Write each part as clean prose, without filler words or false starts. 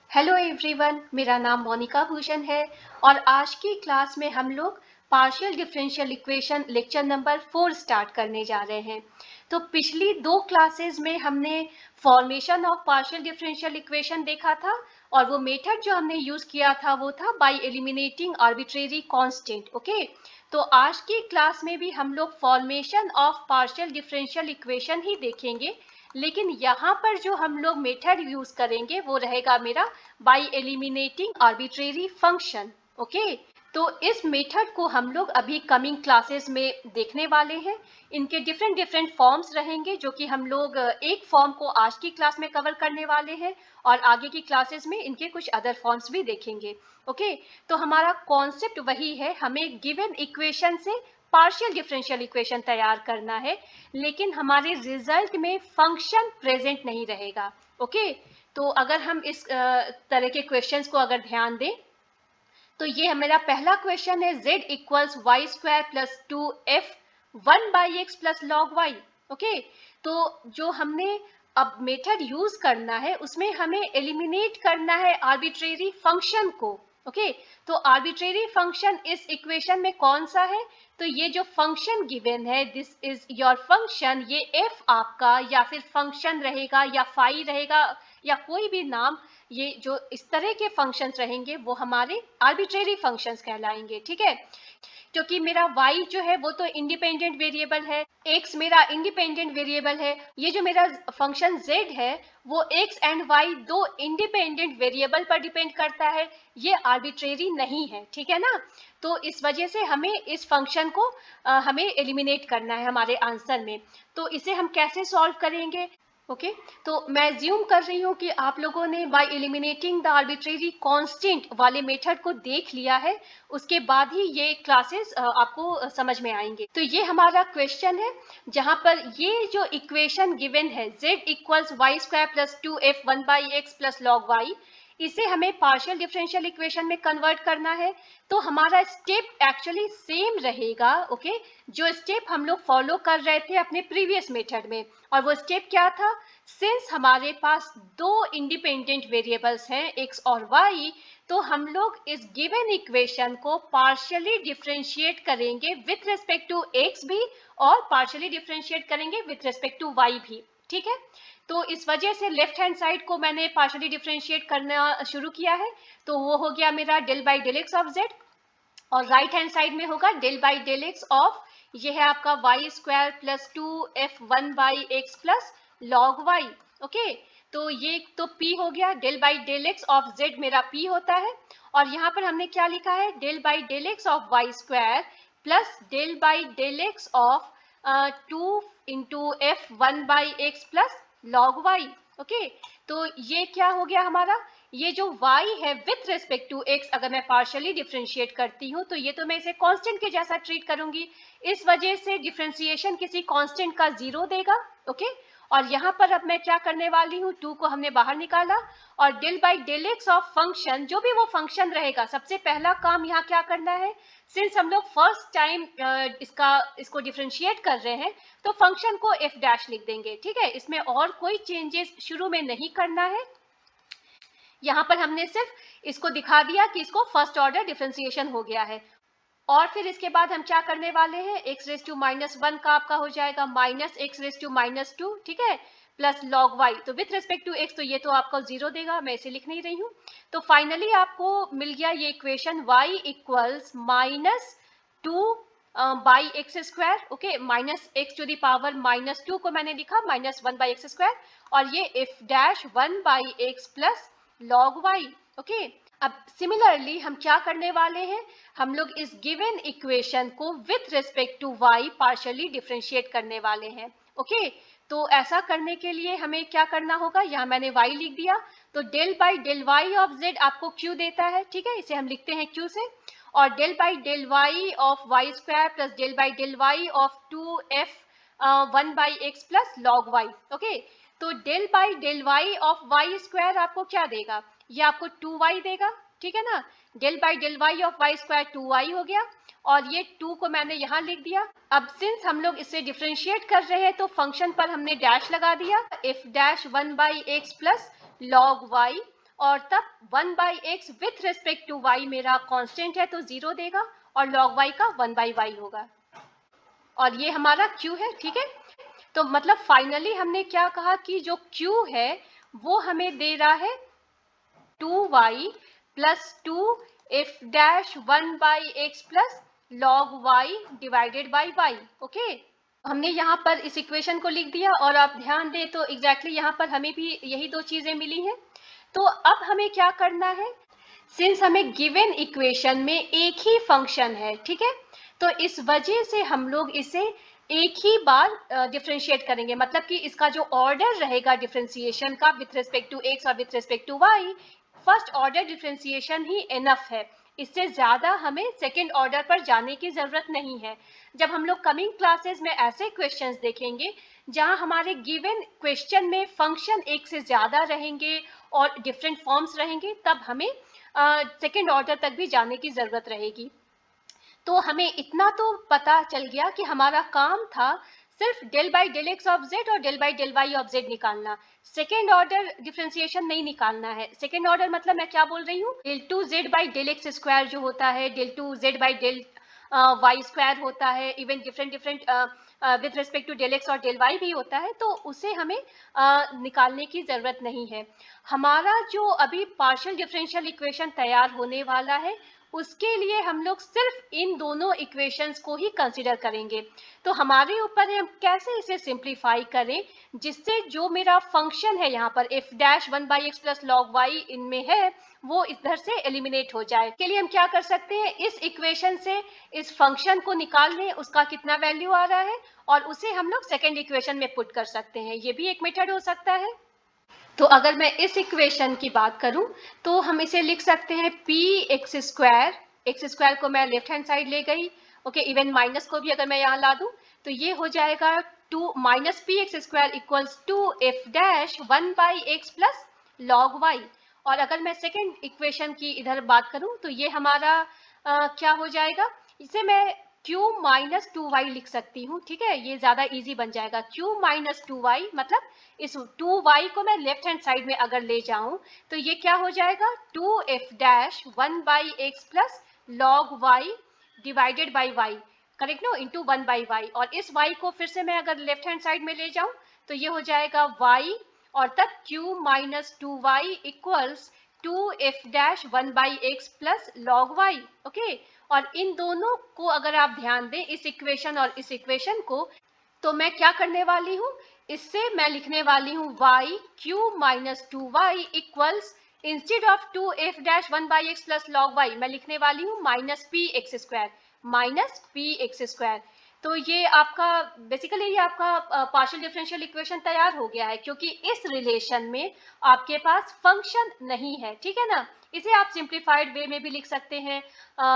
Hello everyone, मेरा नाम मोनिका भूषण है और आज की क्लास में हम लोग partial differential equation lecture number 4 start करने जा रहे हैं। तो पिछली दो क्लासेस में हमने formation of partial differential equation देखा था और वो मेथड जो हमने यूज किया था वो था by eliminating arbitrary constant. Okay, तो आज की क्लास में भी हम लोग formation of partial differential equation ही देखेंगे, लेकिन यहाँ पर जो हम लोग मेथड यूज करेंगे वो रहेगा मेरा bye eliminating arbitrary function. Okay, तो इस मेथड को हम लोग अभी कमिंग क्लासेस में देखने वाले हैं। इनके डिफरेंट डिफरेंट फॉर्म्स रहेंगे जो कि हम लोग एक फॉर्म को आज की क्लास में कवर करने वाले हैं और आगे की क्लासेस में इनके कुछ अदर फॉर्म्स भी देखेंगे। ओके, तो हमारा कॉन्सेप्ट वही है, हमें गिवन इक्वेशन से पार्शियल डिफरेंशियल इक्वेशन तैयार करना है, लेकिन हमारे रिजल्ट में फंक्शन प्रेजेंट नहीं रहेगा। ओके, तो अगर हम इस तरह के क्वेश्चंस को अगर ध्यान दें तो ये मेरा पहला क्वेश्चन है, z equals y square plus 2f 1/x plus log y। Okay, तो जो हमने अब मेथड यूज करना है उसमें हमें एलिमिनेट करना है आर्बिट्रेरी फंक्शन को। ओके, तो आर्बिट्रेरी फंक्शन इस इक्वेशन में कौन सा है? तो ये जो फंक्शन गिवन है, दिस इज योर फंक्शन, ये f आपका या फिर फंक्शन रहेगा या फाई रहेगा या कोई भी नाम, ये जो इस तरह के फंक्शंस रहेंगे वो हमारे आर्बिट्रेरी फंक्शंस कहलाएंगे। ठीक है, क्योंकि मेरा y जो है वो तो इंडिपेंडेंट वेरिएबल है, x मेरा इंडिपेंडेंट वेरिएबल है, ये जो मेरा फंक्शन z है वो x एंड y दो इंडिपेंडेंट वेरिएबल पर डिपेंड करता है, ये आर्बिट्रेरी नहीं है। ठीक है ना, तो इस वजह से हमें इस फंक्शन को हमें एलिमिनेट करना है हमारे आंसर में। तो इसे हम कैसे सॉल्व करेंगे? ओके, तो मैं ज्यूम कर रही हूँ कि आप लोगों ने bye eliminating the arbitrary constant वाले मेथड को देख लिया है, उसके बाद ही ये क्लासेस आपको समझ में आएंगे। तो ये हमारा क्वेश्चन है जहां पर ये जो इक्वेशन गिवन है z equals y square plus 2f 1/x plus log y, इसे हमें पार्शियल डिफरेंशियल इक्वेशन में कन्वर्ट करना है। तो हमारा स्टेप एक्चुअली सेम रहेगा। ओके, जो स्टेप हम लोग फॉलो कर रहे थे अपने प्रीवियस मेथड में, और वो स्टेप क्या था? सिंस हमारे पास दो इंडिपेंडेंट वेरिएबल्स हैं x और y, तो हम लोग इस गिवन इक्वेशन को पार्शियली डिफरेंशिएट करेंगे विथ रिस्पेक्ट टू x भी और पार्शियली डिफरेंशिएट करेंगे विथ रिस्पेक्ट टू y भी। ठीक है, तो इस वजह से लेफ्ट हैंड साइड को मैंने पार्शियली डिफरेंशिएट करना शुरू किया है, तो वो हो गया मेरा del by del x of Z, और राइट हैंड साइड में होगा del by del x of, ये है आपका y square plus 2f 1/x plus log y। Okay, तो ये तो p हो गया, del by del x of z मेरा p होता है, और यहाँ पर हमने क्या लिखा है? Del by del x of Y square plus del by del x of 2 into f 1/x plus log y। Okay, तो ये क्या हो गया हमारा? ये जो y है विथ रिस्पेक्ट टू x, अगर मैं पार्शियली डिफरेंशिएट करती हूँ तो ये तो मैं इसे कांस्टेंट के जैसा ट्रीट करूंगी, इस वजह से डिफरेंशिएशन किसी कांस्टेंट का 0 देगा। ओके, और यहाँ पर अब मैं क्या करने वाली हूँ, 2 को हमने बाहर निकाला, और del by del x of function, जो भी वो फंक्शन रहेगा, सबसे पहला काम यहाँ क्या करना है? सिंस हम लोग फर्स्ट टाइम इसको डिफरेंशिएट कर रहे हैं तो फंक्शन को एफ डैश लिख देंगे। ठीक है, इसमें और कोई चेंजेस शुरू में नहीं करना है, यहाँ पर हमने सिर्फ इसको दिखा दिया कि इसको फर्स्ट ऑर्डर डिफरेंशिएशन हो गया है। और फिर इसके बाद हम क्या करने वाले हैं? x रेज टू -1 का आपका हो जाएगा माइनस x रेज टू -2, ठीक है, प्लस लॉग y, तो विथ रिस्पेक्ट टू x तो ये तो आपको 0 देगा, मैं इसे लिख नहीं रही हूँ। तो फाइनली आपको मिल गया ये equation y equals -2 by x square. Okay, minus x to the power -2 को मैंने लिखा -1/x², और ये f dash 1/x plus log y। Okay, अब सिमिलरली हम क्या करने वाले हैं? हम लोग इस गिवन इक्वेशन को with respect to y partially differentiate करने वाले हैं। ओके, तो ऐसा करने के लिए हमें क्या करना होगा? यहाँ मैंने y लिख दिया, तो del by del y of z आपको q देता है। ठीक है, इसे हम लिखते हैं q से, और del by del y of Y square plus del by del y of 2f 1/x plus log y। Okay, तो del by del y of Y square आपको क्या देगा? ये आपको 2y देगा। ठीक है ना, del by del y of Y square 2y हो गया, और ये 2 को मैंने यहाँ लिख दिया। अब सिंस हम लोग इसे डिफरेंशिएट कर रहे हैं तो फंक्शन पर हमने डैश लगा दिया, f dash 1/x plus log y, और तब 1/x with respect to y मेरा कांस्टेंट है तो 0 देगा और log y का 1/y होगा। और ये हमारा q है, ठीक है। तो मतलब फाइनली हमने क्या कहा कि जो q है वो हमें दे रहा है 2y plus 2 f dash 1/x plus log y divided by y। Okay, हमने यहाँ पर इस इक्वेशन को लिख दिया और आप ध्यान दें तो एग्जैक्टली यहाँ पर हमें भी यही दो चीजें मिली हैं। तो अब हमें क्या करना है, सिंस हमें गिवन इक्वेशन में एक ही फंक्शन है, ठीक है, तो इस वजह से हम लोग इसे एक ही बार डिफरेंशिएट करेंगे, मतलब कि इसका जो ऑर्डर रहेगा डिफरेंशिएशन का विथ रिस्पेक्ट टू एक्स और with respect to y, first order differentiation ही इनफ है। इससे ज़्यादा हमें सेकेंड ऑर्डर पर जाने की ज़रूरत नहीं है। जब हम लोग कमिंग क्लासेस में ऐसे क्वेश्चंस देखेंगे जहां हमारे गिवन क्वेश्चन में फंक्शन एक से ज़्यादा रहेंगे और डिफरेंट फॉर्म्स रहेंगे, तब हमें सेकेंड ऑर्डर तक भी जाने की ज़रूरत रहेगी। तो हमें इतना तो पता चल गया कि हमारा काम था सिर्फ del by del x of Z और del by del Y of Z निकालना, सेकेंड ऑर्डर डिफरेंशिएशन नहीं निकालना है। सेकेंड ऑर्डर मतलब मैं क्या बोल रही हूँ, del two z by del x square जो होता है, del two z by del y square होता है, even different different with respect to del x और डेल वाई भी होता है, तो उसे हमें निकालने की ज़रूरत नहीं है। हमारा जो अभी पार्शियल डिफरेंशियल इक्वेशन तैयार होने वाला है उसके लिए हम लोग सिर्फ इन दोनों इक्वेशंस को ही कंसीडर करेंगे। तो हमारे ऊपर है हम कैसे इसे सिंप्लीफाई करें जिससे जो मेरा फंक्शन है यहाँ पर f dash 1/x plus log y इनमें है वो इधर से एलिमिनेट हो जाए। के लिए हम क्या कर सकते हैं, इस इक्वेशन से इस फंक्शन को निकाल लें, उसका कितना वैल्यू आ रहा है और उसे हम लोग सेकेंड इक्वेशन में पुट कर सकते हैं। ये भी एक मेथड हो सकता है। तो अगर मैं इस इक्वेशन की बात करूं तो हम इसे लिख सकते हैं पी एक्स स्क्वायर को मैं लेफ्ट हैंड साइड ले गई, ओके, इवन माइनस को भी अगर मैं यहाँ ला दूं तो ये हो जाएगा 2 minus p x square equals two f dash 1/x plus log y. और अगर मैं सेकेंड इक्वेशन की इधर बात करूं तो ये हमारा क्या हो जाएगा, इसे मैं q माइनस 2y लिख सकती हूँ, ठीक है, ये ज़्यादा इजी बन जाएगा। q माइनस 2y मतलब इस 2y को मैं लेफ्ट हैंड साइड में अगर ले जाऊं तो ये क्या हो जाएगा 2f dash 1/x plus log y divided by y, correct no, into 1/y। और इस y को फिर से मैं अगर लेफ्ट हैंड साइड में ले जाऊं तो ये हो जाएगा y और तब q minus 2y equals 2f dash 1/x plus log y। Okay, और इन दोनों को अगर आप ध्यान दें, इस इक्वेशन और इस इक्वेशन को, तो मैं क्या करने वाली हूँ, इससे मैं लिखने वाली हूँ y q minus 2y equals instead of 2f dash 1/x plus log y मैं लिखने वाली हूँ माइनस पी एक्स स्क्वायर। तो ये आपका बेसिकली ये आपका पार्शियल डिफरेंशियल इक्वेशन तैयार हो गया है, क्योंकि इस रिलेशन में आपके पास फंक्शन नहीं है, ठीक है ना। इसे आप सिंप्लीफाइड वे में भी लिख सकते हैं,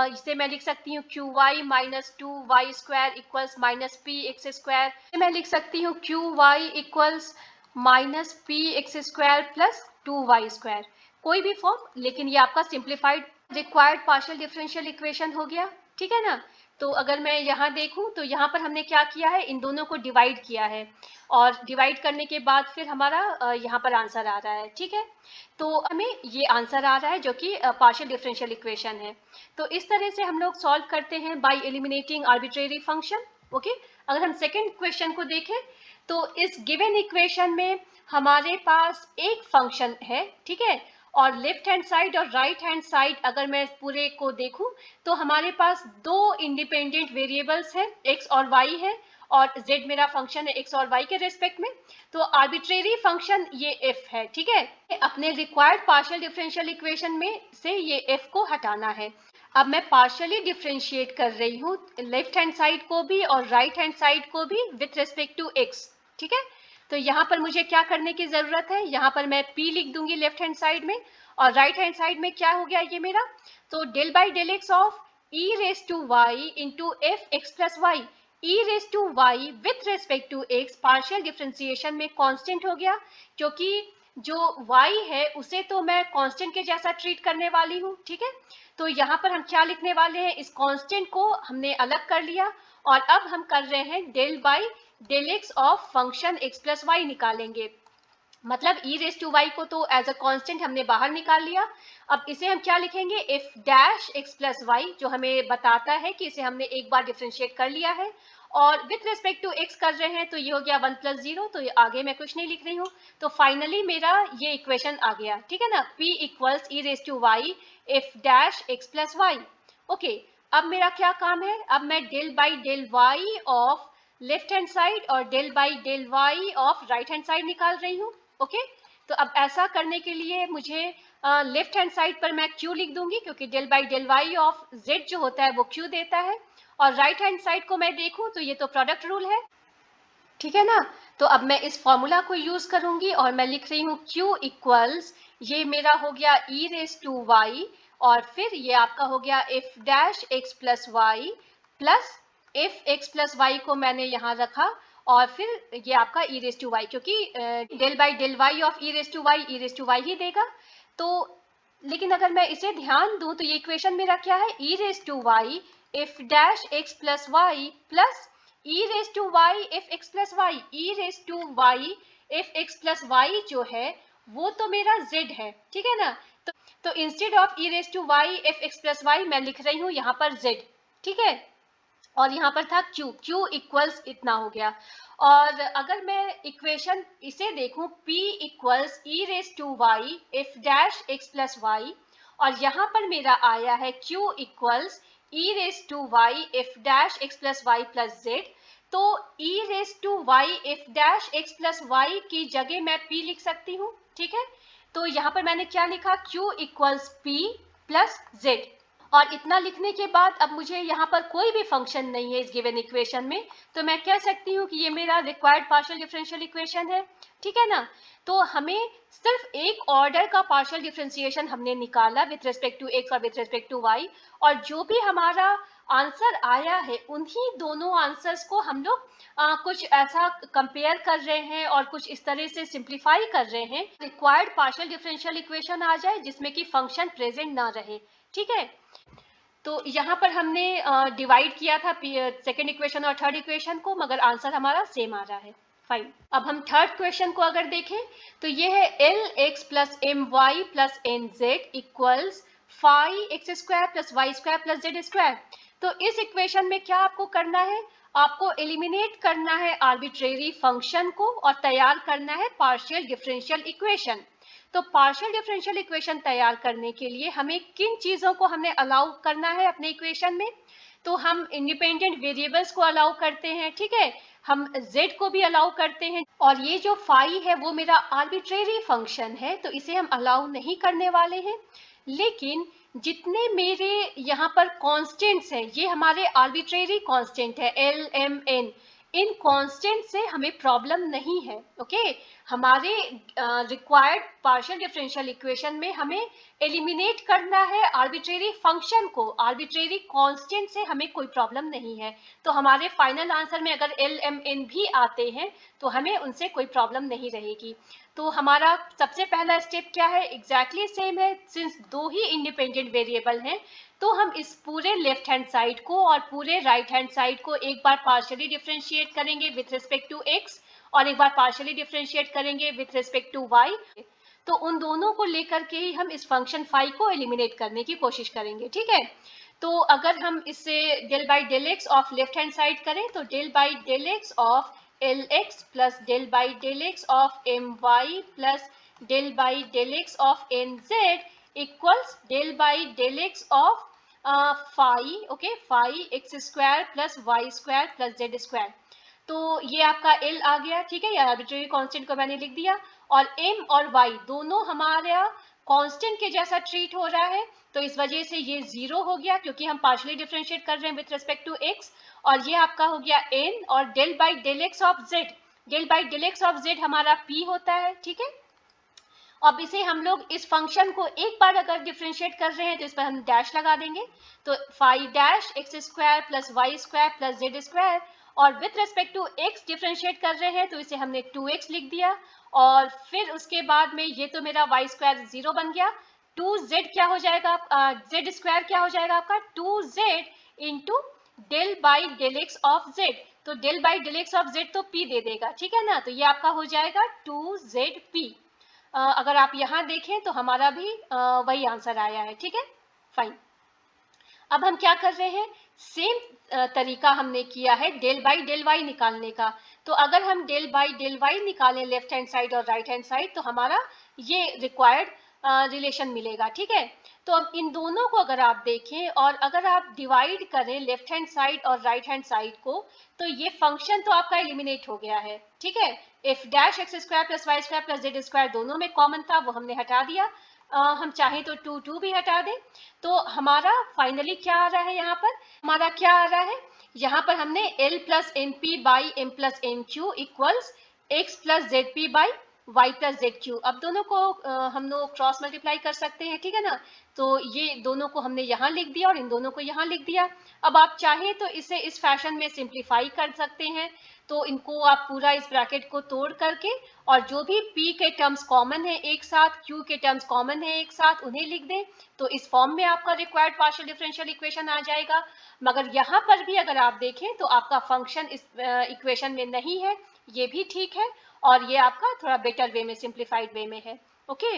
इसे मैं लिख सकती हूँ q y minus 2y square equals minus p x square. मैं लिख सकती हूँ q y equals minus p x square plus 2y square, कोई भी फॉर्म, लेकिन ये आपका simplified required partial differential equation हो गया, ठीक है ना। तो अगर मैं यहाँ देखूँ तो यहाँ पर हमने क्या किया है, इन दोनों को डिवाइड किया है और डिवाइड करने के बाद फिर हमारा यहाँ पर आंसर आ रहा है, ठीक है। तो हमें ये आंसर आ रहा है जो कि पार्शियल डिफरेंशियल इक्वेशन है। तो इस तरह से हम लोग सॉल्व करते हैं bye eliminating arbitrary function, okay. अगर हम सेकेंड क्वेश्चन को देखें तो इस गिवन इक्वेशन में हमारे पास एक फंक्शन है, ठीक है, और लेफ्ट हैंड साइड और राइट हैंड साइड अगर मैं पूरे को देखूं तो हमारे पास दो इंडिपेंडेंट वेरिएबल्स हैं, x और y है, और z मेरा फंक्शन है x और y के रेस्पेक्ट में। तो आर्बिट्रेरी फंक्शन ये f है, ठीक है। अपने रिक्वायर्ड पार्शियल डिफरेंशियल इक्वेशन में से ये f को हटाना है। अब मैं पार्शियली डिफरेंशिएट कर रही हूँ लेफ्ट हैंड साइड को भी और राइट हैंड साइड को भी विथ रेस्पेक्ट टू x, ठीक है। तो यहाँ पर मुझे क्या करने की ज़रूरत है, यहाँ पर मैं p लिख दूंगी लेफ्ट हैंड साइड में, और राइट हैंड साइड में क्या हो गया ये मेरा, तो del by del x of e raise to y into f x plus y, e raise to y with respect to x partial differentiation में कांस्टेंट हो गया, क्योंकि जो y है उसे तो मैं कांस्टेंट के जैसा ट्रीट करने वाली हूँ, ठीक है। तो यहाँ पर हम क्या लिखने वाले हैं, इस कांस्टेंट को हमने अलग कर लिया और अब हम कर रहे हैं del by del x of function x plus y निकालेंगे। मतलब e रेस टू वाई को तो एज अ कांस्टेंट हमने बाहर निकाल लिया। अब इसे हम क्या लिखेंगे, f dash x plus y, जो हमें बताता है कि इसे हमने एक बार डिफ्रेंशिएट कर लिया है और विथ रिस्पेक्ट टू एक्स कर रहे हैं, तो ये हो गया 1 + 0, तो ये आगे मैं कुछ नहीं लिख रही हूँ। तो फाइनली मेरा ये इक्वेशन आ गया, ठीक है ना, p equals E raise to Y if dash x plus Y. Okay, अब मेरा क्या काम है, अब मैं del by del Y of left hand side और del by del Y of right hand side निकाल रही हूँ। ओके, तो अब ऐसा करने के लिए मुझे लेफ्ट हैंड साइड पर मैं q लिख दूंगी, क्योंकि del by del Y of z जो होता है वो q देता है, और राइट हैंड साइड को मैं देखूं तो ये तो प्रोडक्ट रूल है, ठीक है ना। तो अब मैं इस फॉर्मूला को यूज करूंगी और मैं लिख रही हूँ q इक्वल्स, ये मेरा हो गया e रेस टू वाई, और फिर ये आपका हो गया f dash x plus Y plus f x plus y को मैंने यहाँ रखा, और फिर ये आपका e रेस टू वाई, क्योंकि del by del Y of e raise to y ही देगा। तो लेकिन अगर मैं इसे ध्यान दूं तो ये इक्वेशन मेरा क्या है, e raise to Y if dash x plus Y plus e raise to Y f x plus y, e raise to Y f x plus y जो है वो तो मेरा z है, ठीक है ना। तो instead of e raise to Y f x plus y मैं लिख रही हूँ यहाँ पर z, ठीक है, और यहाँ पर था q इक्वल्स इतना हो गया। और अगर मैं इक्वेशन इसे देखूं p equals E raise to Y if dash x plus Y, और यहाँ पर मेरा आया है q equals E raise to Y if dash x plus Y plus Z, तो E raise to Y if dash x plus Y की जगह मैं p लिख सकती हूँ, ठीक है। तो यहाँ पर मैंने क्या लिखा, q equals p plus Z, और इतना लिखने के बाद अब मुझे यहाँ पर कोई भी फंक्शन नहीं है इस गिवन इक्वेशन में, तो मैं कह सकती हूँ कि ये मेरा रिक्वायर्ड पार्शियल डिफरेंशियल इक्वेशन है, ठीक है ना। तो हमें सिर्फ एक ऑर्डर का पार्शियल डिफरेंशिएशन हमने निकाला विथ रिस्पेक्ट टू एक्स और विथ रिस्पेक्ट टू वाई, और जो भी हमारा आंसर आया है उन्हीं दोनों आंसर्स को हम लोग कुछ ऐसा कंपेयर कर रहे हैं और कुछ इस तरह से सिंप्लीफाई कर रहे हैं, रिक्वायर्ड पार्शियल डिफरेंशियल इक्वेशन आ जाए जिसमें कि फंक्शन प्रेजेंट ना रहे, ठीक है। तो यहाँ पर हमने डिवाइड किया था सेकेंड इक्वेशन और थर्ड इक्वेशन को, मगर आंसर हमारा सेम आ रहा है, फाइन। अब हम थर्ड क्वेश्चन को अगर देखें तो ये है l x plus m y plus n z equals phi x square plus Y square plus Z square. तो इस इक्वेशन में क्या आपको करना है, आपको एलिमिनेट करना है आर्बिट्रेरी फंक्शन को और तैयार करना है पार्शियल डिफरेंशियल इक्वेशन। तो पार्शियल डिफरेंशियल इक्वेशन तैयार करने के लिए हमें किन चीज़ों को हमने अलाउ करना है अपने इक्वेशन में, तो हम इंडिपेंडेंट वेरिएबल्स को अलाउ करते हैं, ठीक है, हम z को भी अलाउ करते हैं, और ये जो फाई है वो मेरा आर्बिट्रेरी फंक्शन है तो इसे हम अलाउ नहीं करने वाले हैं। लेकिन जितने मेरे यहाँ पर कांस्टेंट्स हैं ये हमारे आर्बिट्रेरी कांस्टेंट है एल एम एन, इन कांस्टेंट से हमें प्रॉब्लम नहीं है, ओके। हमारे रिक्वायर्ड पार्शियल डिफरेंशियल इक्वेशन में हमें एलिमिनेट करना है आर्बिट्रेरी फंक्शन को, आर्बिट्रेरी कांस्टेंट से हमें कोई प्रॉब्लम नहीं है। तो हमारे फाइनल आंसर में अगर एल एम एन भी आते हैं तो हमें उनसे कोई प्रॉब्लम नहीं रहेगी। तो हमारा सबसे पहला स्टेप क्या है, एग्जैक्टली सेम है, सिंस दो ही इंडिपेंडेंट वेरिएबल हैं तो हम इस पूरे लेफ्ट हैंड साइड को और पूरे राइट हैंड साइड को एक बार पार्शियली डिफरेंशिएट करेंगे विथ रिस्पेक्ट टू एक्स और एक बार पार्शियली डिफरेंशिएट करेंगे विथ रिस्पेक्ट टू वाई। तो उन दोनों को लेकर के ही हम इस फंक्शन फाई को एलिमिनेट करने की कोशिश करेंगे, ठीक है। तो अगर हम इससे del by del x of left hand side करें तो del by del x of l x plus del by del x of m y plus del by del x of n z equals del by del x of phi, okay, phi x square plus Y square plus Z square. तो ये आपका L आ गया, ठीक है, या arbitrary constant को मैंने लिख दिया, और एम और वाई दोनों हमारा कांस्टेंट के जैसा ट्रीट हो रहा है तो इस वजह से ये जीरो हो गया क्योंकि हम पार्शियली डिफरेंशिएट कर रहे हैं विथ रिस्पेक्ट टू एक्स, और ये आपका हो गया एन, और del by del x of z, del by del x of z हमारा पी होता है, ठीक है। अब इसे हम लोग इस फंक्शन को एक बार अगर डिफरेंशिएट कर रहे हैं तो इस पर हम डैश लगा देंगे, तो five dash x square plus Y square plus Z square, और with respect to X differentiate कर रहे हैं तो इसे हमने 2x लिख दिया, और फिर उसके बाद में ये तो मेरा वाई स्क्वायर 0 बन गया, 2z क्या हो जाएगा, जेड स्क्वायर क्या हो जाएगा आपका 2z into del by del x of Z. तो del by del x of Z तो p दे देगा, ठीक है ना। तो ये आपका हो जाएगा 2zp। अगर आप यहाँ देखें तो हमारा भी वही आंसर आया है, ठीक है, फाइन। अब हम क्या कर रहे हैं, सेम तरीका हमने किया है डेल बाई डेल वाई निकालने का। तो अगर हम डेल बाई डेल वाई निकालें लेफ्ट हैंड साइड और राइट हैंड साइड, तो हमारा ये रिक्वायर्ड रिलेशन मिलेगा, ठीक है। तो अब इन दोनों को अगर आप देखें और अगर आप डिवाइड करें लेफ्ट हैंड साइड और राइट हैंड साइड को, तो ये फंक्शन तो आपका एलिमिनेट हो गया है, ठीक है। F dash x square plus Y square plus Z square दोनों में कॉमन था, वो हमने हटा दिया। हम चाहें तो 2 भी हटा दें। तो हमारा फाइनली क्या आ रहा है, यहाँ पर हमारा क्या आ रहा है, यहाँ पर हमने L plus n p by m plus n q equals x plus z p by y plus z q. अब दोनों को हम लोग क्रॉस मल्टीप्लाई कर सकते हैं, ठीक है ना। तो ये दोनों को हमने यहाँ लिख दिया और इन दोनों को यहाँ लिख दिया। अब आप चाहें तो इसे इस फैशन में सिंप्लीफाई कर सकते हैं। तो इनको आप पूरा इस ब्रैकेट को तोड़ करके और जो भी p के टर्म्स कॉमन है एक साथ, q के टर्म्स कॉमन है एक साथ, उन्हें लिख दें। तो इस फॉर्म में आपका रिक्वायर्ड पार्शियल डिफरेंशियल इक्वेशन आ जाएगा। मगर यहाँ पर भी अगर आप देखें तो आपका फंक्शन इस इक्वेशन में नहीं है, ये भी ठीक है, और ये आपका थोड़ा बेटर वे में, सिंप्लीफाइड वे में है, ओके।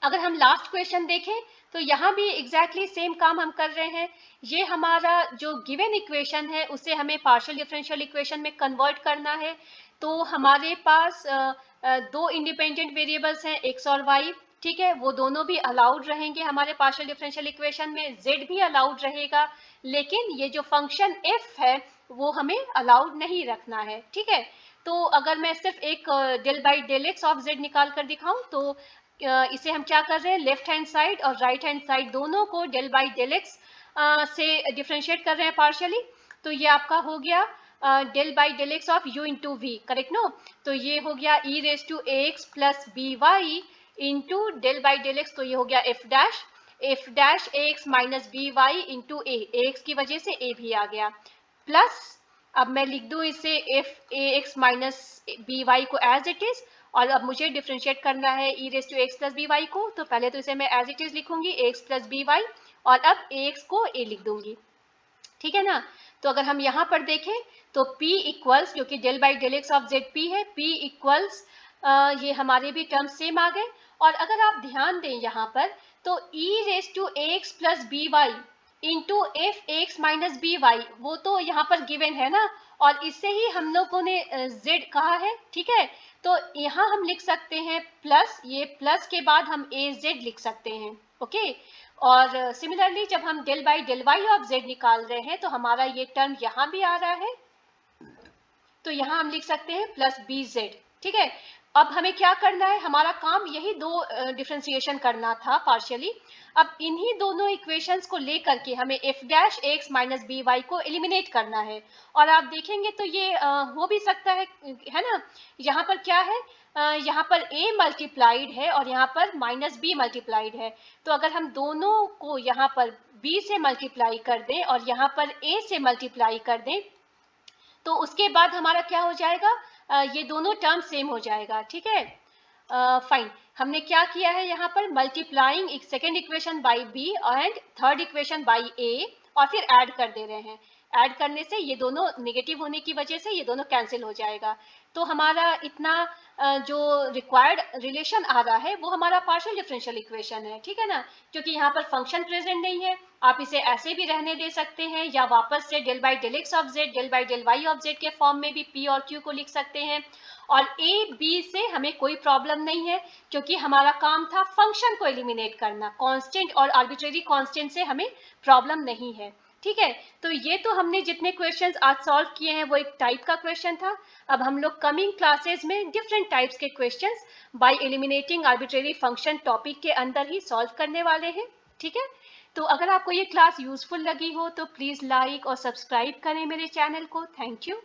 अगर हम लास्ट क्वेश्चन देखें तो यहाँ भी एग्जैक्टली सेम काम हम कर रहे हैं। ये हमारा जो गिवन इक्वेशन है उसे हमें पार्शियल डिफरेंशियल इक्वेशन में कन्वर्ट करना है। तो हमारे पास दो इंडिपेंडेंट वेरिएबल्स हैं x और y, ठीक है, वो दोनों भी अलाउड रहेंगे हमारे पार्शियल डिफरेंशियल इक्वेशन में, z भी अलाउड रहेगा, लेकिन ये जो फंक्शन f है वो हमें अलाउड नहीं रखना है, ठीक है। तो अगर मैं सिर्फ एक del by del x of z निकाल कर दिखाऊं, तो इसे हम क्या कर रहे हैं, लेफ्ट हैंड साइड और राइट हैंड साइड दोनों को डेल बाई डेल एक्स से डिफ्रेंशिएट कर रहे हैं पार्शियली। तो ये आपका हो गया del by del x of u into v, correct no. तो ये हो गया e raise to a x plus b y into del by del x, तो ये हो गया f dash a x minus b y into a x की वजह से a भी आ गया, प्लस अब मैं लिख दूं इसे f a x minus b y को एज इट इज, और अब मुझे डिफ्रेंशिएट करना है e raise to x plus b y को। तो पहले तो इसे मैं एज इट इज लिखूंगी एक्स प्लस बी वाई, और अब ए एक्स को a लिख दूंगी, ठीक है ना। तो अगर हम यहाँ पर देखें तो p इक्वल्स, जो कि del by del x of z p है, p इक्वल्स ये हमारे भी टर्म्स सेम आ गए। और अगर आप ध्यान दें यहाँ पर, तो e raise to a x plus b y into f x minus b y, वो तो यहाँ पर गिवन है ना, और इससे ही हम लोगों ने z कहा है, ठीक है। तो यहाँ हम लिख सकते हैं प्लस, ये प्लस के बाद हम ए जेड लिख सकते हैं, ओके। और सिमिलरली जब हम del by del Y of z निकाल रहे हैं तो हमारा ये टर्म यहाँ भी आ रहा है, तो यहाँ हम लिख सकते हैं प्लस बी जेड, ठीक है। अब हमें क्या करना है, हमारा काम यही दो डिफ्रेंसिएशन करना था पार्शियली। अब इन्हीं दोनों इक्वेशंस को लेकर के हमें f dash x minus b y को एलिमिनेट करना है। और आप देखेंगे तो ये हो भी सकता है ना। यहाँ पर क्या है, यहाँ पर a मल्टीप्लाइड है और यहाँ पर माइनस बी मल्टीप्लाइड है। तो अगर हम दोनों को यहाँ पर b से मल्टीप्लाई कर दें और यहाँ पर a से मल्टीप्लाई कर दें, तो उसके बाद हमारा क्या हो जाएगा, ये दोनों टर्म सेम हो जाएगा, ठीक है, फाइन। हमने क्या किया है यहाँ पर, मल्टीप्लाइंग एक second equation by b and third equation by a, और फिर ऐड कर दे रहे हैं। ऐड करने से ये दोनों नेगेटिव होने की वजह से ये दोनों कैंसिल हो जाएगा। तो हमारा इतना जो रिक्वायर्ड रिलेशन आ रहा है वो हमारा पार्शियल डिफरेंशियल इक्वेशन है, ठीक है ना। क्योंकि यहाँ पर फंक्शन प्रेजेंट नहीं है, आप इसे ऐसे भी रहने दे सकते हैं, या वापस से del by del x of z, del by del Y of z के फॉर्म में भी p और q को लिख सकते हैं। और a b से हमें कोई प्रॉब्लम नहीं है, क्योंकि हमारा काम था फंक्शन को एलिमिनेट करना, कांस्टेंट और आर्बिट्रेरी कांस्टेंट से हमें प्रॉब्लम नहीं है, ठीक है। तो ये तो हमने जितने क्वेश्चंस आज सॉल्व किए हैं वो एक टाइप का क्वेश्चन था। अब हम लोग कमिंग क्लासेस में डिफरेंट टाइप्स के questions bye eliminating arbitrary function topic के अंदर ही सॉल्व करने वाले हैं, ठीक है। तो अगर आपको ये क्लास यूजफुल लगी हो तो प्लीज़ लाइक और सब्सक्राइब करें मेरे चैनल को। Thank you.